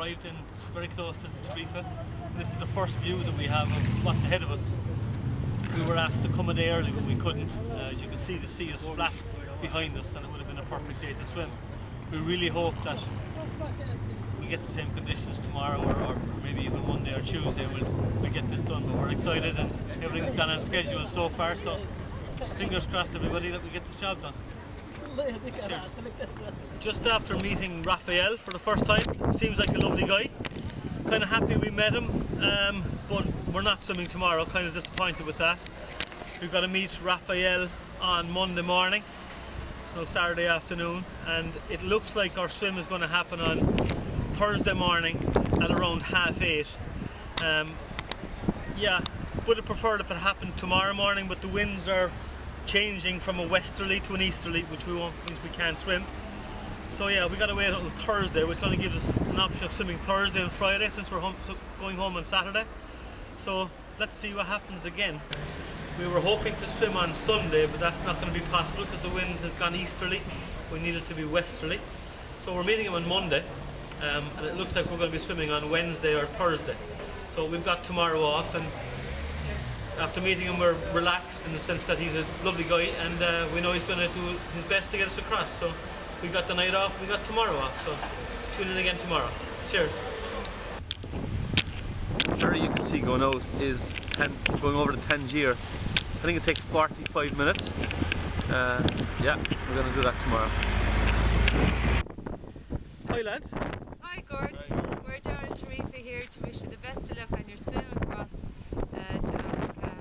arrived in very close to Tarifa. This is the first view that we have of what's ahead of us. We were asked to come a day early, but we couldn't. As you can see, the sea is flat behind us, and it would have been a perfect day to swim. We really hope that we get the same conditions tomorrow, or maybe even Monday or Tuesday. We'll get this done. But we're excited, and everything's gone on schedule so far. So fingers crossed, everybody, that we get this job done. Cheers. Just after meeting Raphael for the first time, seems like a lovely guy. Kind of happy we met him, but we're not swimming tomorrow. Kind of disappointed with that. We've got to meet Raphael on Monday morning. It's now Saturday afternoon, and it looks like our swim is going to happen on Thursday morning at around 8:30. Yeah, would have preferred if it happened tomorrow morning, but the winds are changing from a westerly to an easterly, which means we can't swim. So yeah, we got to wait until Thursday, which only gives us an option of swimming Thursday and Friday, since we're going home on Saturday. So let's see what happens again. We were hoping to swim on Sunday, but that's not going to be possible because the wind has gone easterly. We need it to be westerly. So we're meeting him on Monday, and it looks like we're going to be swimming on Wednesday or Thursday. So we've got tomorrow off, and after meeting him, we're relaxed in the sense that he's a lovely guy, and we know he's going to do his best to get us across. So we got the night off, we got tomorrow off. So tune in again tomorrow. Cheers. The ferry you can see going out is going over the Tangier. I think it takes 45 minutes. Yeah, we're going to do that tomorrow. Hi lads. Hi Gordon. We're down in Tarifa here to wish you the best of luck on your swim across to Africa,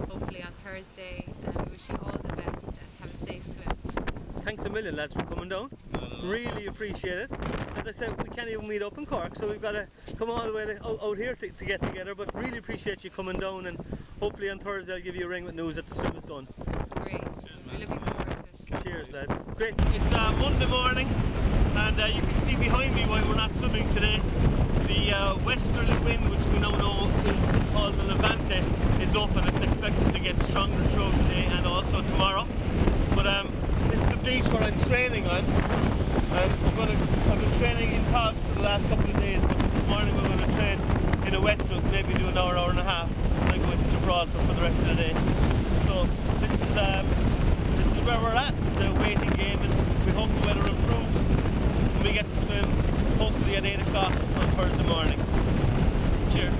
hopefully on Thursday. We wish you all the best and have a safe swim. Thanks a million lads for coming down. Really appreciate it. As I said, we can't even meet up in Cork, so we've got to come all the way out here to get together, but really appreciate you coming down, and hopefully on Thursday I'll give you a ring with news that the swim is done. Great. We're looking forward to it. Cheers lads. Great. It's Monday morning, and you can see behind me why we're not swimming today. The westerly wind, which we now know is called the Levante, is up, and it's expected to get stronger throughout the day and also tomorrow. But this is the beach where I'm training on. I've been training in togs for the last couple of days, but this morning we're going to train in a wetsuit, maybe do an hour and a half, and then go into Gibraltar for the rest of the day. So this is where we're at. It's a waiting game, and we hope the weather improves and we get to swim hopefully at 8 o'clock on Thursday morning. Cheers.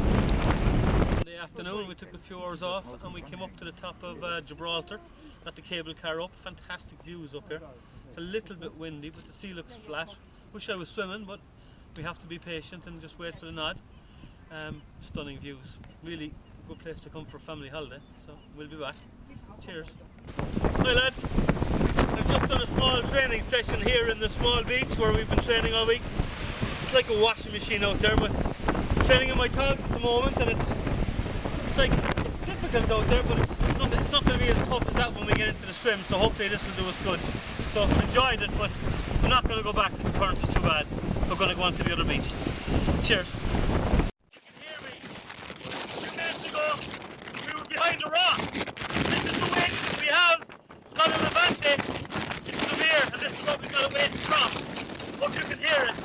Sunday afternoon we took a few hours off and we came up to the top of Gibraltar, got the cable car up. Fantastic views up here. It's a little bit windy, but the sea looks flat. Wish I was swimming, but we have to be patient and just wait for the nod. Stunning views. Really good place to come for a family holiday. So we'll be back. Cheers. Hi lads. I've just done a small training session here in the small beach where we've been training all week. It's like a washing machine out there, but I'm training in my togs at the moment, and it's difficult out there, but it's not going to be as tough as that when we get into the swim. So hopefully this will do us good. So enjoyed it, but I'm not going to go back because the current is too bad. We're going to go on to the other beach. Cheers. You can hear me. 2 minutes ago, we were behind a rock. This is the wind we have. It's called a Levante. It's severe, and this is what we've got to wait to cross. Hope you can hear it.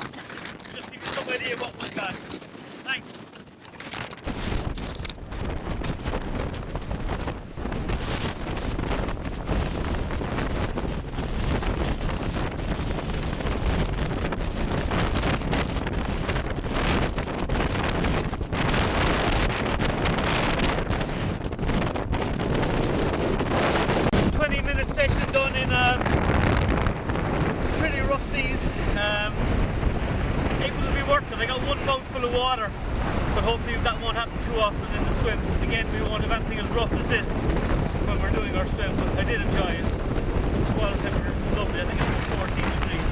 Just give you some idea what we've got. Thanks. 20-minute session done in pretty rough seas. It will be worth it. I got one boat full of water, but hopefully that won't happen too often in the swim. Again, we won't have anything as rough as this when we're doing our swim, but I did enjoy it. The water temperature was lovely. I think it was 14 degrees.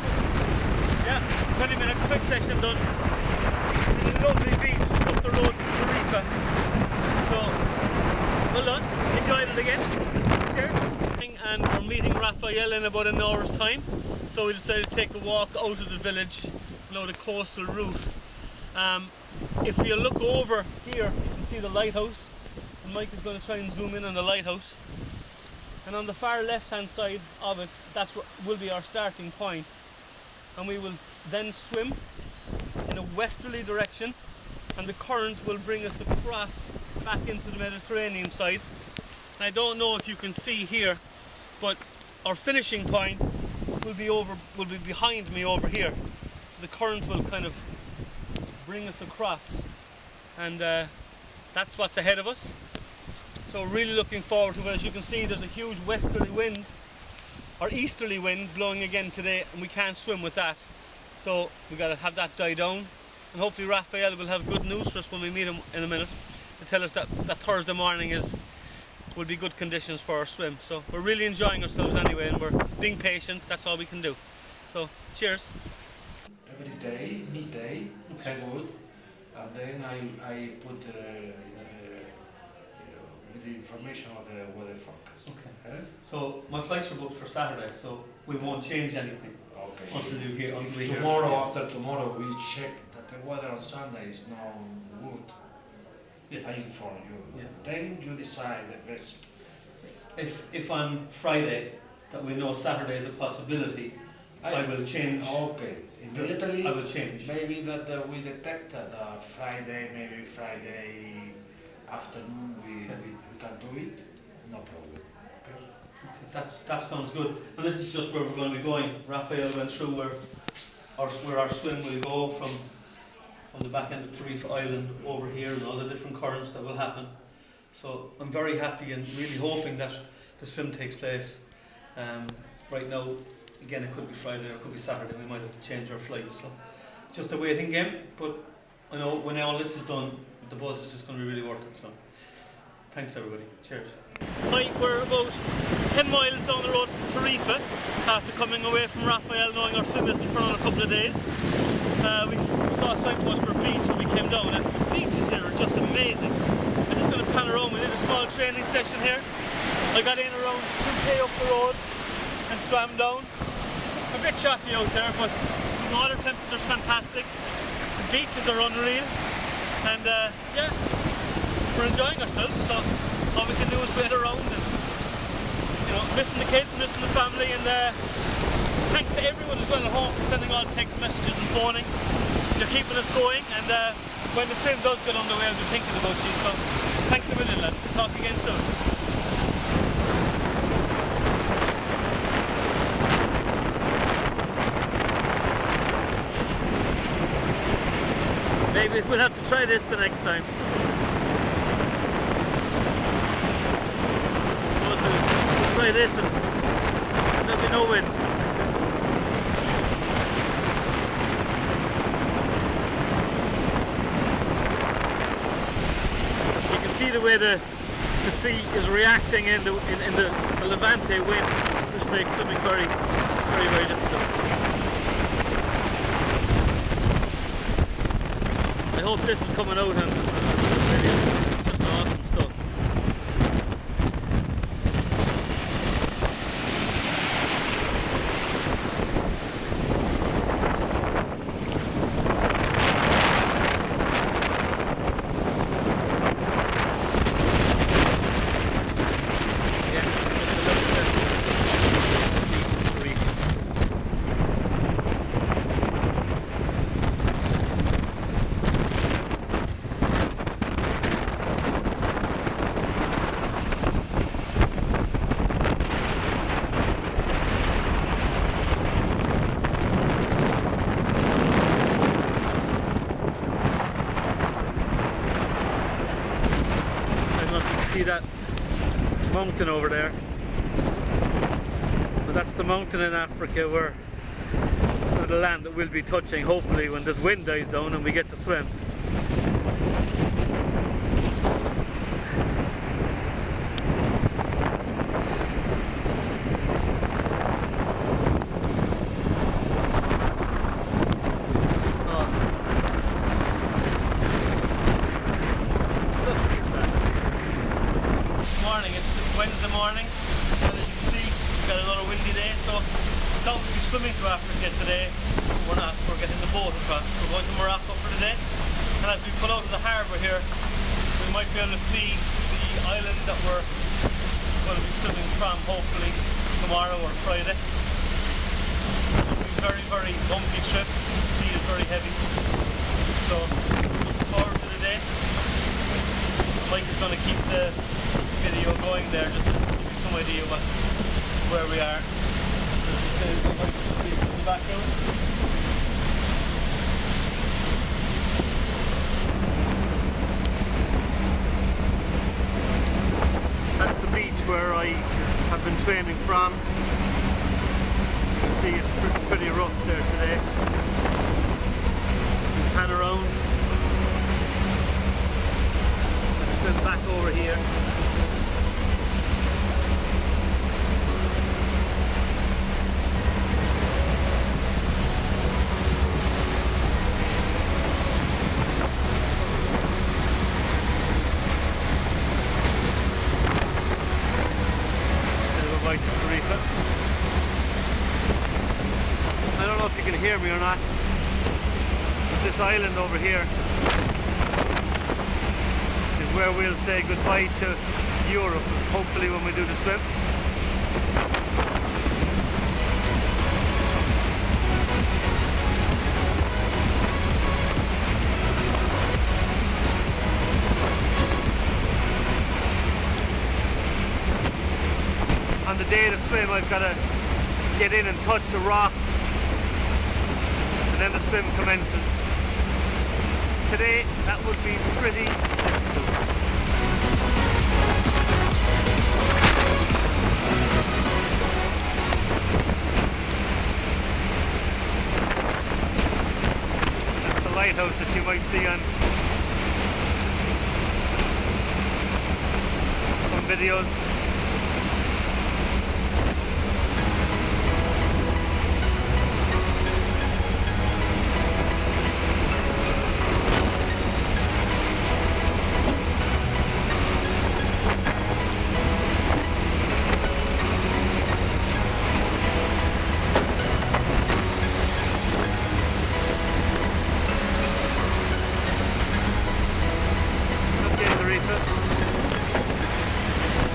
Yeah, 20 minutes, quick session done. In a lovely beach just up the road from Tarifa. So, well done. Enjoyed it again. Cheers. And we're meeting Raphael in about an hour's time, so we decided to take a walk out of the village, the coastal route. If you look over here, you can see the lighthouse, and Mike is going to try and zoom in on the lighthouse, and on the far left hand side of it, that's what will be our starting point, and we will then swim in a westerly direction, and the current will bring us across back into the Mediterranean side. And I don't know if you can see here, but our finishing point will be behind me over here. So the current will kind of bring us across, and that's what's ahead of us. So really looking forward to it. As you can see, there's a huge westerly wind or easterly wind blowing again today, and we can't swim with that. So we got to have that die down, and hopefully Raphael will have good news for us when we meet him in a minute to tell us that Thursday morning will be good conditions for our swim. So we're really enjoying ourselves anyway, and we're being patient. That's all we can do. So cheers. Every day, midday, Okay. it's good. And then I put with the information of the weather forecast. Okay. So my flights are booked for Saturday, so we won't change anything Okay. until we hear. Tomorrow, after tomorrow, we check that the weather on Sunday is not good. Yes. I inform you. Yeah. Then you decide the best. If on Friday that we know Saturday is a possibility, I will change. Okay. Immediately. I will change. Maybe that we detect that maybe Friday afternoon we can do it. No problem. Okay. That sounds good. And this is just where we're going to be going. Raphael went through where our swim will go from the back end of Tarifa Island over here, and all the different currents that will happen. So I'm very happy and really hoping that the swim takes place. Right now, again, it could be Friday or it could be Saturday. We might have to change our flights. So just a waiting game. But I know when all this is done, the buzz is just going to be really worth it. So thanks everybody. Cheers. Hi, we're about 10 miles down the road from Tarifa after coming away from Raphael, knowing our swim isn't for another couple of days. We saw a signpost for a beach when we came down, and the beaches here are just amazing. I'm just going to pan around. We did a small training session here. I got in around 2k up the road and swam down. A bit choppy out there, but the water temperature's fantastic. The beaches are unreal, and yeah, we're enjoying ourselves. So all we can do is wait around and, you know, missing the kids, missing the family, and thanks to everyone as well at home for sending all text messages and phoning. You're keeping us going, and when the swim does get underway, I'll be thinking about you. So thanks a million, lads. We'll talk again soon. Maybe we'll have to try this the next time. I suppose we'll try this and there'll be no wind. You can see the way the sea is reacting in the Levante wind, which makes swimming very, very, very difficult. I hope this is coming out and it's just awesome stuff. See that mountain over there? Well, that's the mountain in Africa where it's not the land that we'll be touching, hopefully, when this wind dies down and we get to swim. Wednesday morning, and as you can see, we've got another windy day, so we thought we'd be swimming to Africa today. We're not, we're getting the boat across. We're going to Morocco for the day, and as we pull out of the harbour here, we might be able to see the island that we're going to be swimming from, hopefully tomorrow or Friday. It'll be a very, very bumpy trip. The sea is very heavy. the video going there just to give you some idea where we are. As you say, we might be in the background. That's the beach where I have been training from. You can see it's pretty rough there today. We pan around. Let's swim back over here. Right to Tarifa. I don't know if you can hear me or not, but this island over here is where we'll say goodbye to Europe, hopefully when we do the swim. On the day of the swim, I've got to get in and touch a rock, and then the swim commences. Today, that would be pretty difficult. That's the lighthouse that you might see on some videos.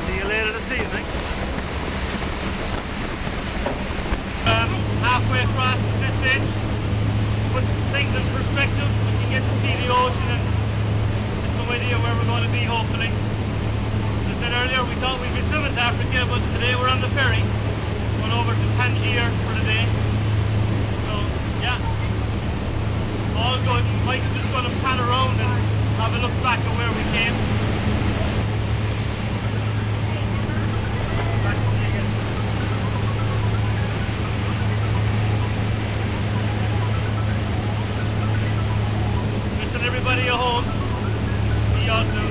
See you later this evening. Halfway across at this stage, put things in perspective, we can get to see the ocean and get some idea where we're going to be, hopefully. As I said earlier, we thought we'd be swimming to Africa, but today we're on the ferry, going over to Tangier for the day. So, yeah, all good. Mike's just going to pan around and have a look back at where we came. Wishing everybody a home. See y'all soon.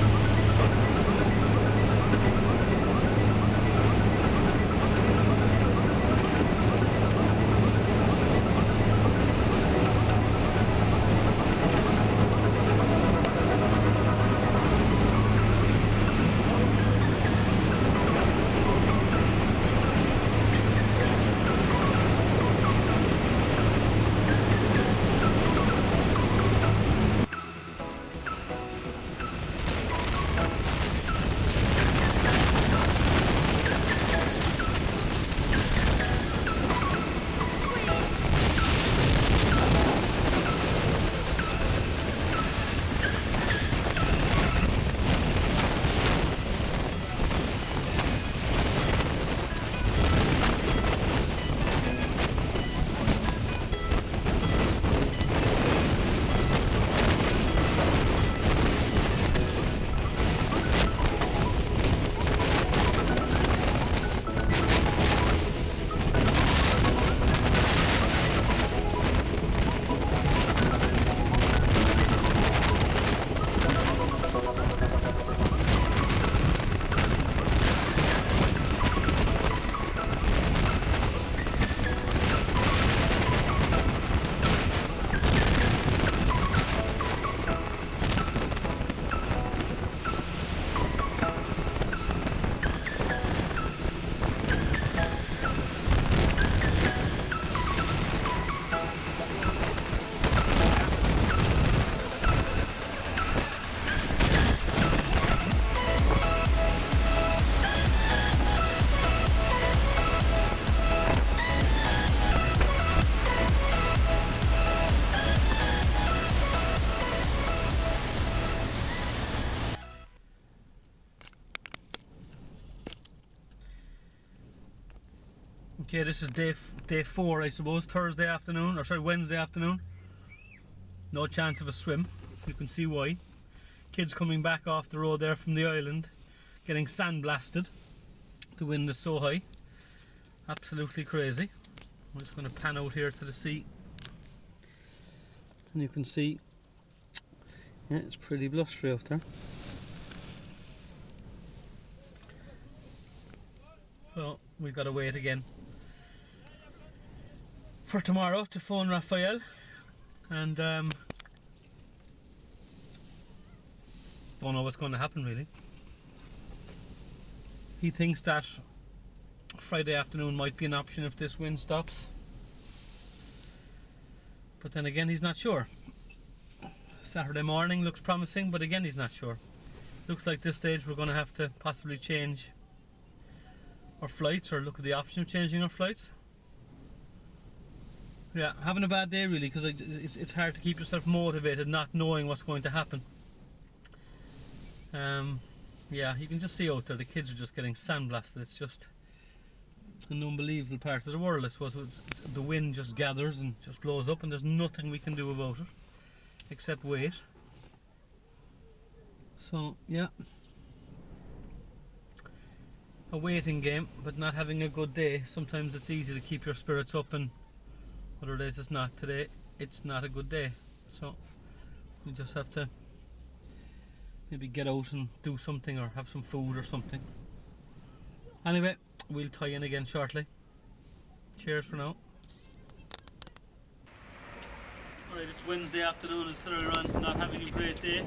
Okay, this is day 4, I suppose. Thursday afternoon, or sorry, Wednesday afternoon. No chance of a swim. You can see why. Kids coming back off the road there from the island, getting sandblasted. The wind is so high. Absolutely crazy. I'm just going to pan out here to the sea. And you can see, yeah, it's pretty blustery out there. So we've got to wait again for tomorrow to phone Raphael, and don't know what's going to happen really. He thinks that Friday afternoon might be an option if this wind stops, but then again he's not sure. Saturday morning looks promising, but again he's not sure. Looks like this stage we're going to have to possibly change our flights, or look at the option of changing our flights. Yeah, having a bad day really, because it's hard to keep yourself motivated not knowing what's going to happen. Yeah, you can just see out there the kids are just getting sandblasted. It's just an unbelievable part of the world, I suppose. The wind just gathers and just blows up, and there's nothing we can do about it except wait. So yeah, a waiting game, but not having a good day. Sometimes it's easy to keep your spirits up, and other days it's not. Today it's not a good day, so we just have to maybe get out and do something, or have some food or something. Anyway, we'll tie in again shortly. Cheers for now. Alright, it's Wednesday afternoon and still around not having a great day.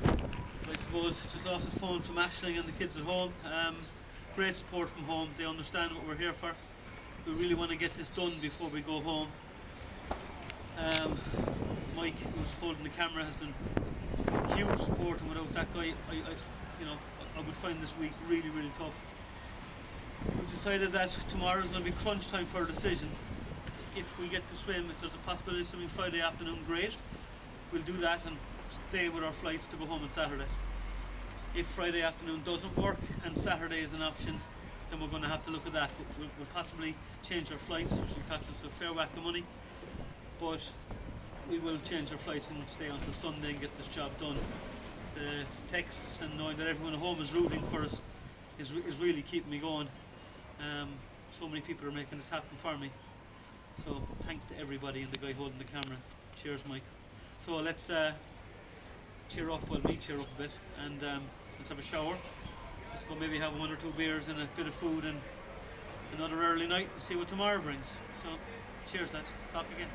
I suppose just off the phone from Aisling and the kids at home. Great support from home. They understand what we're here for. We really want to get this done before we go home. Mike, who's holding the camera, has been huge support, and without that guy, I would find this week really, really tough. We've decided that tomorrow is going to be crunch time for a decision. If we get to swim, if there's a possibility of swimming Friday afternoon, great. We'll do that and stay with our flights to go home on Saturday. If Friday afternoon doesn't work and Saturday is an option, then we're going to have to look at that. We'll possibly change our flights, which will cost us a fair whack of money, but we will change our flights and stay until Sunday and get this job done. The texts and knowing that everyone at home is rooting for us is really keeping me going. So many people are making this happen for me. So thanks to everybody and the guy holding the camera. Cheers, Mike. So let's cheer up, well, we cheer up a bit, and let's have a shower. Let's go maybe have 1 or 2 beers and a bit of food and another early night and see what tomorrow brings. So cheers, lads. Talk again.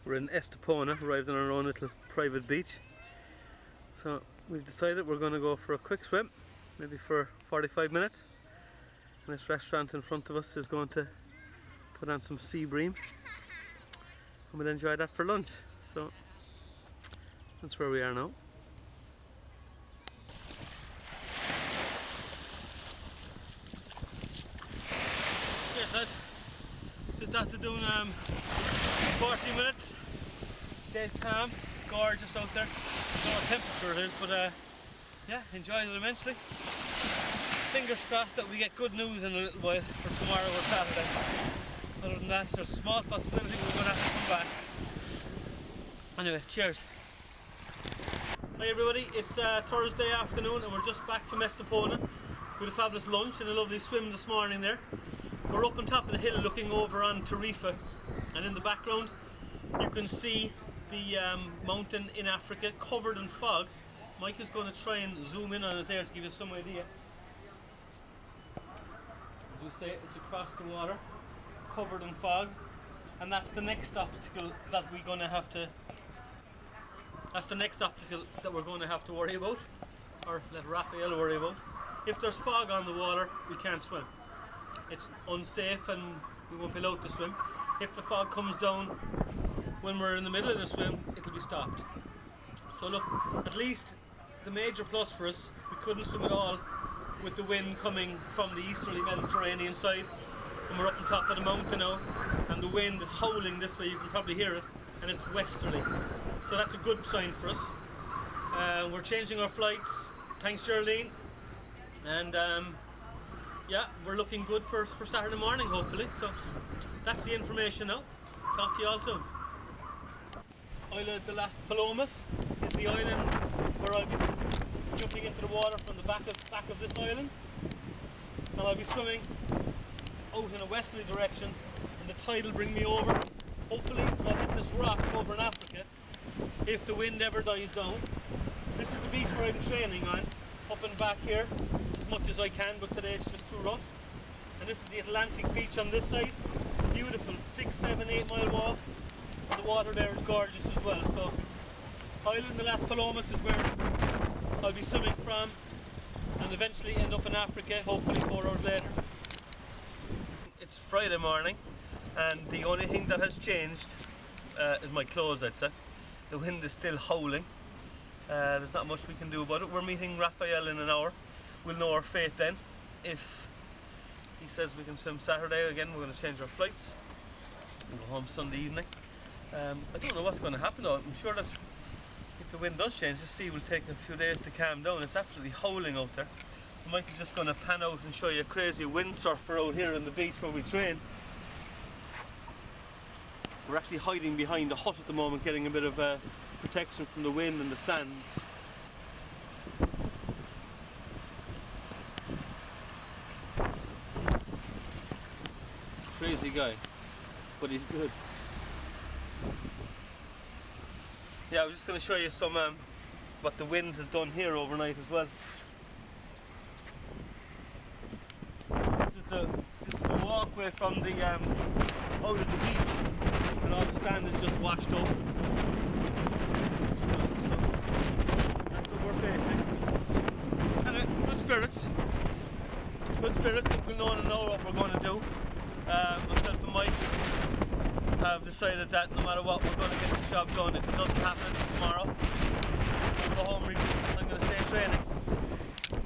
We're in Estepona, arrived on our own little private beach. So we've decided we're going to go for a quick swim, maybe for 45 minutes. And this restaurant in front of us is going to put on some sea bream, and we'll enjoy that for lunch. So that's where we are now. Yes, lads, just after doing 40 minutes. Day's calm, gorgeous out there. I don't know what temperature it is, but yeah, enjoyed it immensely. Fingers crossed that we get good news in a little while for tomorrow or Saturday. Other than that, there's a small possibility we're going to have to come back. Anyway, cheers. Hi everybody, it's Thursday afternoon and we're just back from Estepona with a fabulous lunch and a lovely swim this morning there. We're up on top of the hill looking over on Tarifa, and in the background you can see the mountain in Africa covered in fog. Mike is going to try and zoom in on it there to give you some idea. As we say, it's across the water, covered in fog, and that's the next obstacle that we're going to have to. That's the next obstacle that we're going to have to worry about, or let Raphael worry about. If there's fog on the water, we can't swim. It's unsafe and we won't be allowed to swim. If the fog comes down when we're in the middle of the swim, it'll be stopped. So look, at least the major plus for us, we couldn't swim at all with the wind coming from the easterly Mediterranean side, and we're up on top of the mountain now, and the wind is howling this way, you can probably hear it, and it's westerly. So that's a good sign for us. We're changing our flights, thanks Geraldine, and yeah, we're looking good for Saturday morning hopefully. So that's the information now. Talk to you all soon. Island de las Palomas is the island where I'll be jumping into the water from the back of this island, and I'll be swimming out in a westerly direction, and the tide will bring me over. Hopefully I'll hit this rock over in Africa if the wind ever dies down. This is the beach where I'm training on, up and back here as much as I can, but today it's just too rough. And this is the Atlantic beach on this side. Beautiful, 6, 7, 8 mile walk. The water there is gorgeous as well. So Island de las Palomas is where I'll be swimming from, and eventually end up in Africa, hopefully 4 hours later. It's Friday morning, and the only thing that has changed is my clothes, I'd say. The wind is still howling. There's not much we can do about it. We're meeting Raphael in an hour. We'll know our fate then. If he says we can swim Saturday again, we're going to change our flights and go home Sunday evening. I don't know what's going to happen though. I'm sure that if the wind does change, the sea will take a few days to calm down. It's absolutely howling out there. Mike's just going to pan out and show you a crazy windsurfer out here on the beach where we train. We're actually hiding behind the hut at the moment, getting a bit of protection from the wind and the sand. Crazy guy, but he's good. Yeah, I was just going to show you some what the wind has done here overnight as well. This is the walkway from the out of the beach, and all the sand is just washed up. So that's what we're facing. And good spirits. Good spirits. We'll know what we're going to do. Myself and Mike have decided that no matter what, we're going to get the job done. If it doesn't happen tomorrow, we'll go home, I'm going to stay training,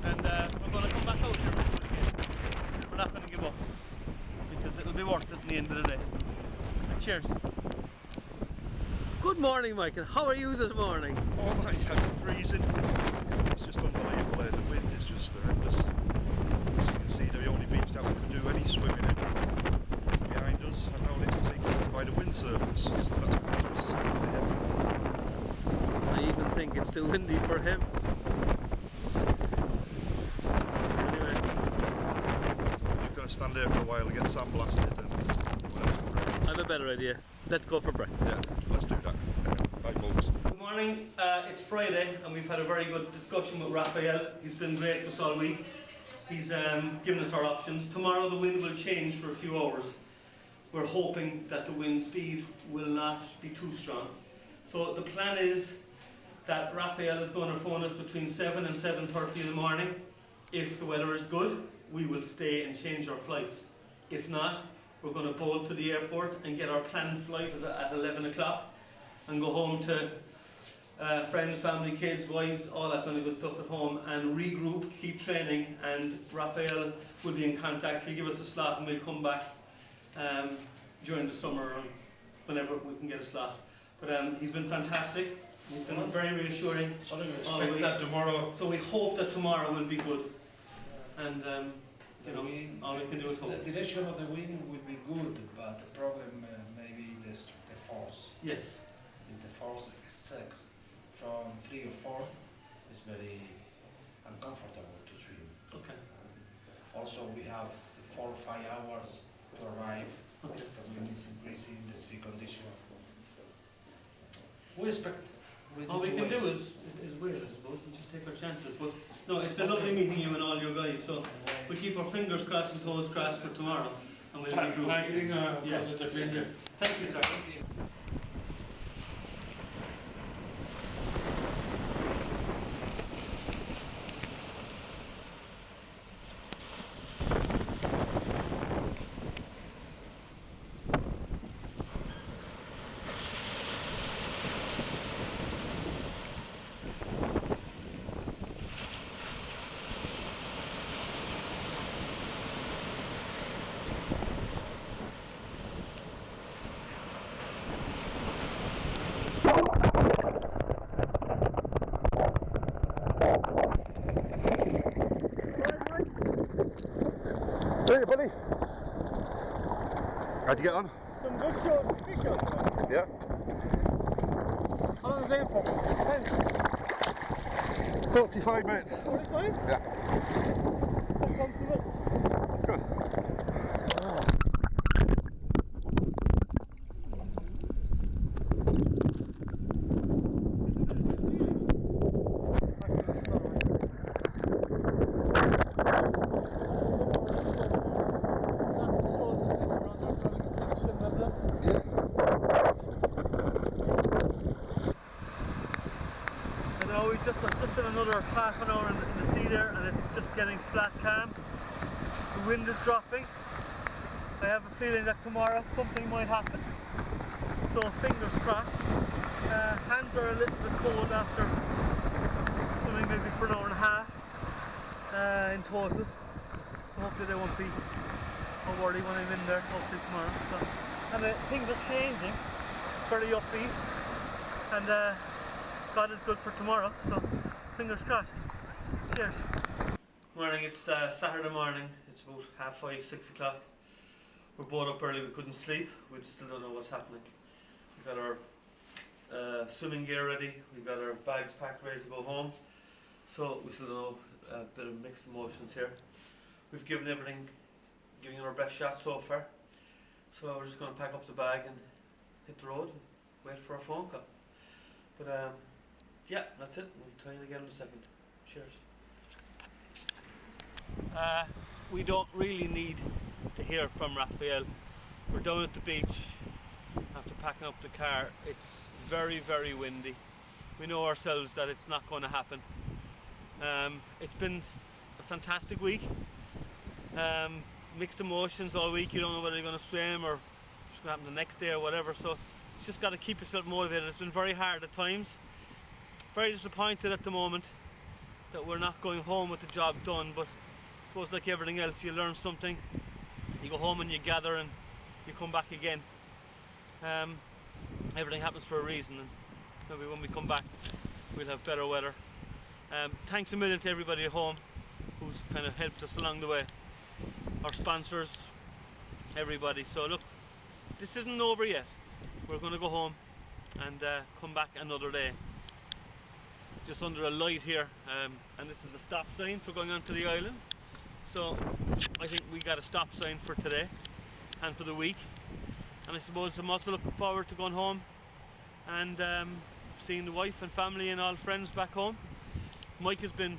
and we're going to come back out here and do it again. We're not going to give up, because it'll be worth it in the end of the day. Cheers. Good morning, Michael. How are you this morning? Oh my God, it's freezing. It's just unbelievable. The wind is just horrendous. As you can see, the only beach that we can do any swimming in behind us, and now it's taken over by the wind surface. So that's gorgeous. So, yeah. I even think it's too windy for him. Anyway. So we're just going to stand there for a while and get sandblasted and whatever. I have a better idea. Let's go for breakfast. Yeah, let's do that. Bye folks. Good morning. It's Friday, and we've had a very good discussion with Raphael. He's been great with us all week. He's given us our options. Tomorrow the wind will change for a few hours. We're hoping that the wind speed will not be too strong. So the plan is that Raphael is going to phone us between 7 and 7:30 in the morning. If the weather is good, we will stay and change our flights. If not, we're going to bolt to the airport and get our planned flight at 11 o'clock and go home to friends, family, kids, wives, all that kind of good stuff at home, and regroup, keep training, and Raphael will be in contact. He'll give us a slot and we'll come back during the summer or whenever we can get a slot. But he's been fantastic. He's been very reassuring. So we expect that tomorrow. So we hope that tomorrow will be good. And you know, all we can do is hope. The direction of the wind will be good, but the problem may be the force. Yes. If the force excess from 3 or 4, it's very uncomfortable to swim. Okay. Also, we have 4 or 5 hours to arrive. Okay. The wind is increasing, the sea condition. We expect. All we can do is wait, I suppose, and just take our chances. But no, it's been lovely meeting you and all your guys. So we keep our fingers crossed and toes crossed for tomorrow, and we'll regroup. Targeting a Yes. positive finger. Thank you, sir. Hey buddy. How'd you get on? Some good shows, fish shows. Yeah. How long is that for? 45 minutes. 45? Yeah. How comfortable? Good. Just in another half an hour in the sea there, and it's just getting flat calm. The wind is dropping. I have a feeling that tomorrow something might happen, so fingers crossed. Hands are a little bit cold after swimming maybe for an hour and a half in total, so hopefully they won't be worried when I'm in there, hopefully tomorrow. So, and things are changing, very upbeat, and God is good for tomorrow, so fingers crossed. Cheers. Morning, it's Saturday morning. It's about 5:30, 6 o'clock. We're both up early, we couldn't sleep. We still don't know what's happening. We got our swimming gear ready, we got our bags packed ready to go home. So we still don't know, a bit of mixed emotions here. We've given everything, giving it our best shot so far. So we're just going to pack up the bag and hit the road and wait for a phone call. But yeah, that's it. We'll tell you again in a second. Cheers. We don't really need to hear from Raphael. We're down at the beach after packing up the car. It's very, very windy. We know ourselves that it's not going to happen. It's been a fantastic week. Mixed emotions all week. You don't know whether you're going to swim or what's going to happen the next day or whatever. So it's just got to keep yourself motivated. It's been very hard at times. Very disappointed at the moment that we're not going home with the job done, but I suppose like everything else, you learn something, you go home and you gather and you come back again. Everything happens for a reason, and maybe when we come back we'll have better weather. Thanks a million to everybody at home who's kind of helped us along the way, our sponsors, everybody. So look, this isn't over yet. We're going to go home and come back another day. Just under a light here, and this is a stop sign for going onto the island. So I think we got a stop sign for today and for the week. And I suppose I'm also looking forward to going home and seeing the wife and family and all friends back home. Mike has been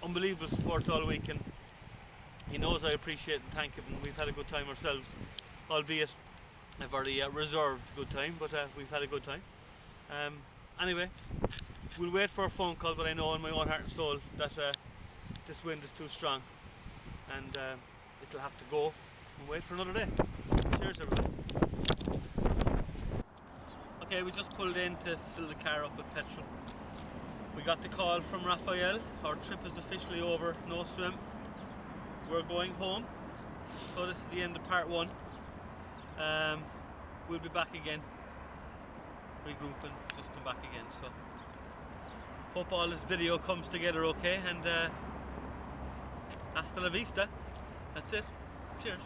unbelievable support all week, and he knows I appreciate and thank him, and we've had a good time ourselves, albeit a very reserved good time, but we've had a good time. Anyway, we'll wait for a phone call, but I know in my own heart and soul that this wind is too strong, and it'll have to go and wait for another day. Cheers everybody. Okay, we just pulled in to fill the car up with petrol. We got the call from Raphael. Our trip is officially over, no swim. We're going home. So this is the end of part one. We'll be back again. Regroup and just come back again. So hope all this video comes together okay, and hasta la vista. That's it. Cheers.